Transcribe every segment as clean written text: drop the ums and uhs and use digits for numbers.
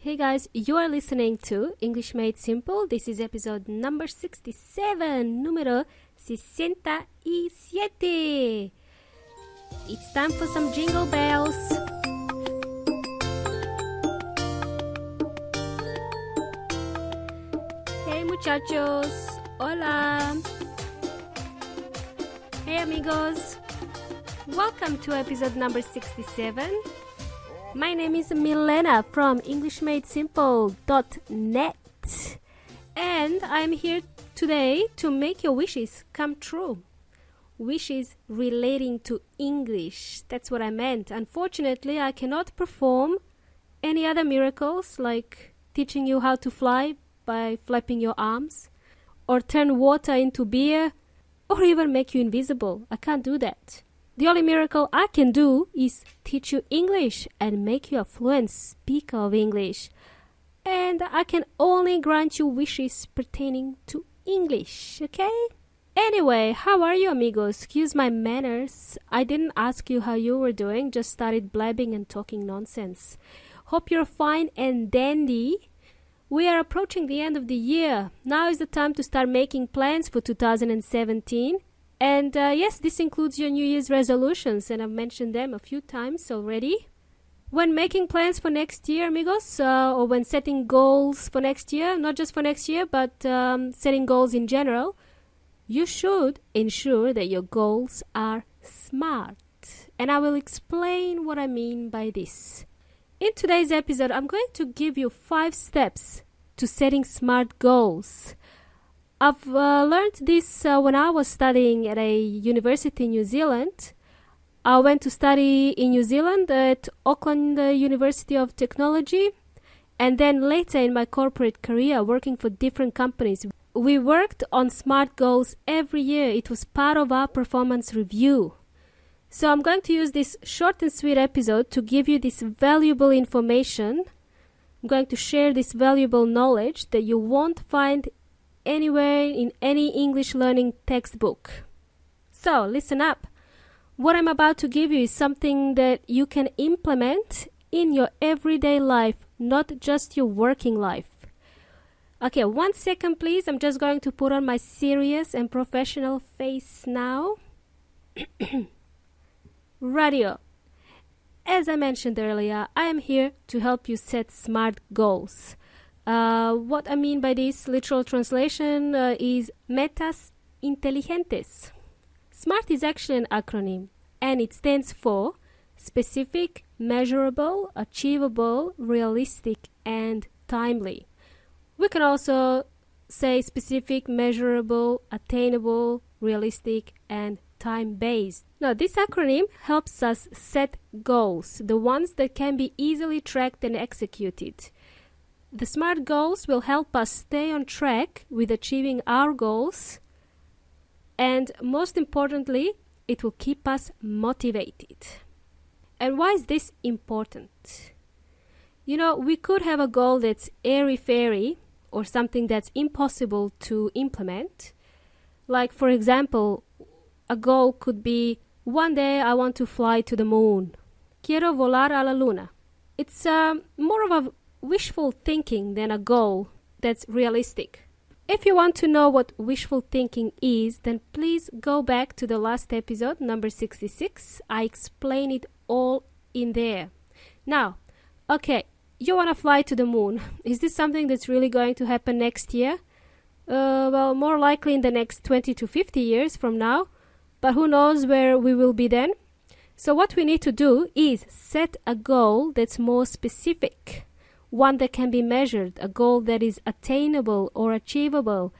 Hey guys, you are listening to English Made Simple. This is episode number 67, número 67. It's time for some jingle bells. Hey muchachos, hola. Hey amigos, welcome to episode number 67. My name is Milena from EnglishMadeSimple.net, and I'm here today to make your wishes come true. Wishes relating to English, that's what I meant. Unfortunately, I cannot perform any other miracles like teaching you how to fly by flapping your arms, or turn water into beer, or even make you invisible. I can't do that. The only miracle I can do is teach you English and make you a fluent speaker of English. And I can only grant you wishes pertaining to English, okay? Anyway, how are you, amigos? Excuse my manners. I didn't ask you how you were doing, just started blabbing and talking nonsense. Hope you're fine and dandy. We are approaching the end of the year. Now is the time to start making plans for 2017. And yes, this includes your New Year's resolutions, and I've mentioned them a few times already. When making plans for next year, amigos, or when setting goals for next year, not just for next year, but setting goals in general, you should ensure that your goals are SMART. And I will explain what I mean by this. In today's episode, I'm going to give you 5 steps to setting SMART goals. I've learned this when I was studying at a university in New Zealand. I went to study in New Zealand at Auckland University of Technology, and then later in my corporate career working for different companies. We worked on SMART goals every year. It was part of our performance review. So I'm going to use this short and sweet episode to give you this valuable information. I'm going to share this valuable knowledge that you won't find anywhere in any English learning textbook. So, listen up. What I'm about to give you is something that you can implement in your everyday life, not just your working life. Okay, 1 second please. I'm just going to put on my serious and professional face now. Radio. As I mentioned earlier, I am here to help you set SMART goals. What I mean by this literal translation is metas inteligentes. SMART is actually an acronym, and it stands for specific, measurable, achievable, realistic, and timely. We can also say specific, measurable, attainable, realistic, and time-based. Now, this acronym helps us set goals, the ones that can be easily tracked and executed. The SMART goals will help us stay on track with achieving our goals, and most importantly, it will keep us motivated. And why is this important? You know, we could have a goal that's airy-fairy or something that's impossible to implement. Like, for example, a goal could be, one day I want to fly to the moon. Quiero volar a la luna. It's more of a wishful thinking than a goal that's realistic. If you want to know what wishful thinking is, then please go back to the last episode, number 66. I explain it all in there. Now, okay, you want to fly to the moon. Is this something that's really going to happen next year? Well, more likely in the next 20 to 50 years from now, but who knows where we will be then? So what we need to do is set a goal that's more specific. One that can be measured, a goal that is attainable or achievable,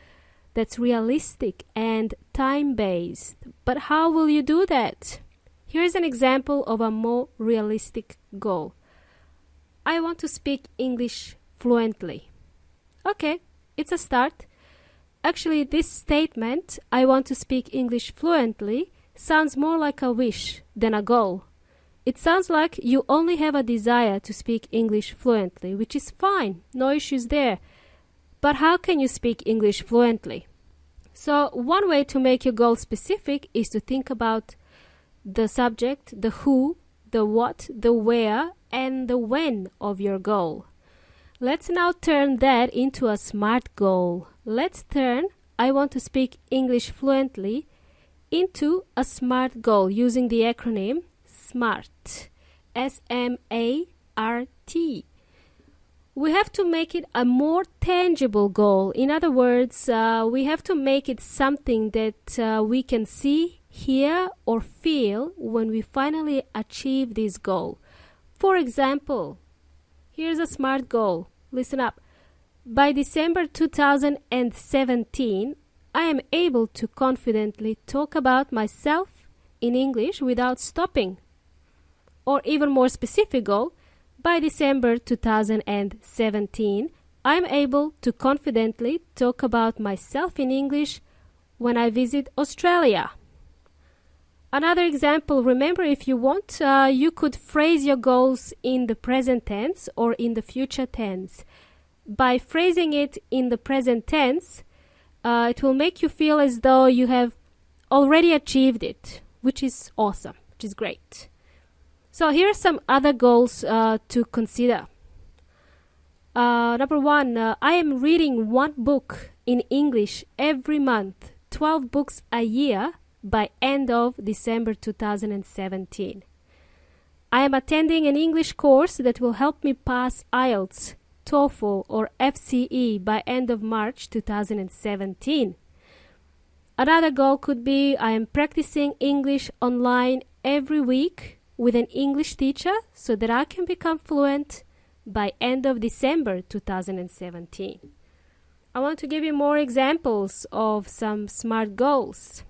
that's realistic and time-based. But how will you do that? Here's an example of a more realistic goal. I want to speak English fluently. Okay, it's a start. Actually, this statement, I want to speak English fluently, sounds more like a wish than a goal. It sounds like you only have a desire to speak English fluently, which is fine, no issues there. But how can you speak English fluently? So one way to make your goal specific is to think about the subject, the who, the what, the where, and the when of your goal. Let's now turn that into a SMART goal. Let's turn I want to speak English fluently into a SMART goal using the acronym SMART. S-M-A-R-T. We have to make it a more tangible goal. In other words, we have to make it something that we can see, hear, or feel when we finally achieve this goal. For example, here's a SMART goal. Listen up. By December 2017, I am able to confidently talk about myself in English without stopping. Or even more specific goal, by December 2017, I am able to confidently talk about myself in English when I visit Australia. Another example, remember, if you want, you could phrase your goals in the present tense or in the future tense. By phrasing it in the present tense, it will make you feel as though you have already achieved it, which is awesome, which is great. So here are some other goals to consider. Number one, I am reading one book in English every month, 12 books a year by end of December 2017. I am attending an English course that will help me pass IELTS, TOEFL or FCE by end of March 2017. Another goal could be I am practicing English online every week with an English teacher so that I can become fluent by end of December 2017. I want to give you more examples of some SMART goals.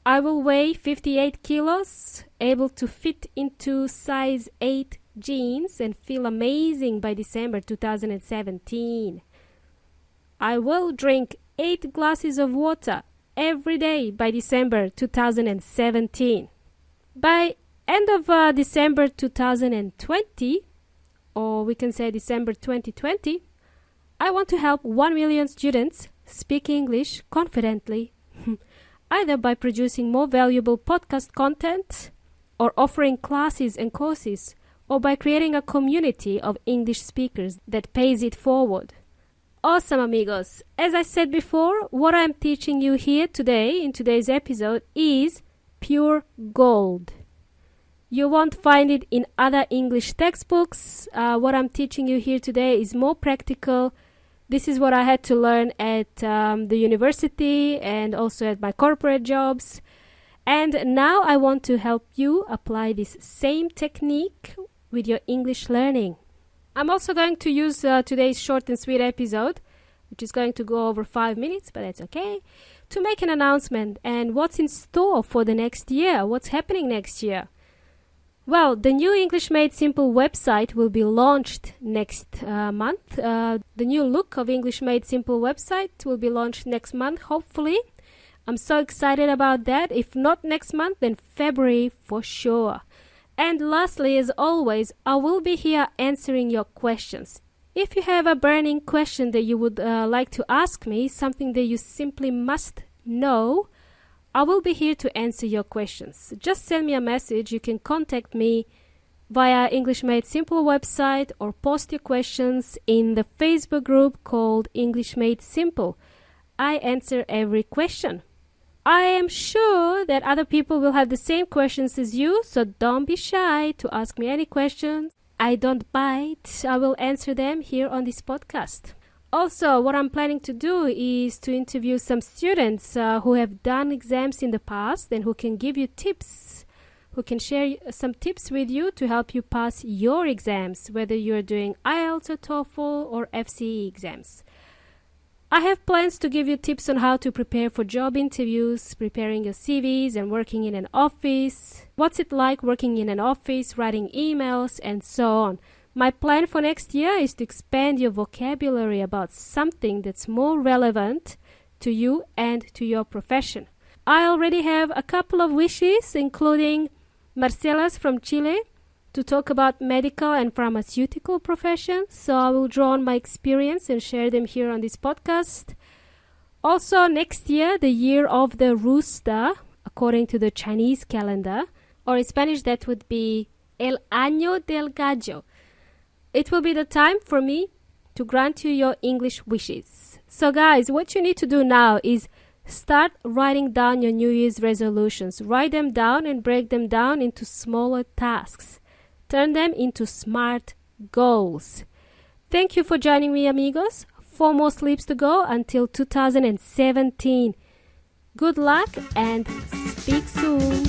I will weigh 58 kilos, able to fit into size 8 jeans and feel amazing by December 2017. I will drink 8 glasses of water every day by December 2017. By end of December 2020, or we can say December 2020, I want to help 1 million students speak English confidently, either by producing more valuable podcast content or offering classes and courses, or by creating a community of English speakers that pays it forward. Awesome, amigos! As I said before, what I'm teaching you here today, in today's episode, is pure gold. You won't find it in other English textbooks. What I'm teaching you here today is more practical. This is what I had to learn at the university and also at my corporate jobs. And now I want to help you apply this same technique with your English learning. I'm also going to use today's short and sweet episode, which is going to go over 5 minutes, but that's okay, to make an announcement and what's in store for the next year, what's happening next year. Well, the new English Made Simple website will be launched next month. The new look of English Made Simple website will be launched next month, hopefully. I'm so excited about that. If not next month, then February for sure. And lastly, as always, I will be here answering your questions. If you have a burning question that you would like to ask me, something that you simply must know, I will be here to answer your questions. Just send me a message. You can contact me via English Made Simple website or post your questions in the Facebook group called English Made Simple. I answer every question. I am sure that other people will have the same questions as you, so don't be shy to ask me any questions. I don't bite. I will answer them here on this podcast. Also, what I'm planning to do is to interview some students who have done exams in the past and who can give you tips, who can share some tips with you to help you pass your exams, whether you're doing IELTS or TOEFL or FCE exams. I have plans to give you tips on how to prepare for job interviews, preparing your CVs and working in an office. What's it like working in an office, writing emails, and so on. My plan for next year is to expand your vocabulary about something that's more relevant to you and to your profession. I already have a couple of wishes, including Marcela's from Chile, to talk about medical and pharmaceutical professions, so I will draw on my experience and share them here on this podcast. Also, next year, the year of the rooster, according to the Chinese calendar, or in Spanish that would be El Año del Gallo. it will be the time for me to grant you your English wishes. So guys, what you need to do now is start writing down your New Year's resolutions. Write them down and break them down into smaller tasks. Turn them into SMART goals. Thank you for joining me, amigos. 4 more sleeps to go until 2017. Good luck and speak soon.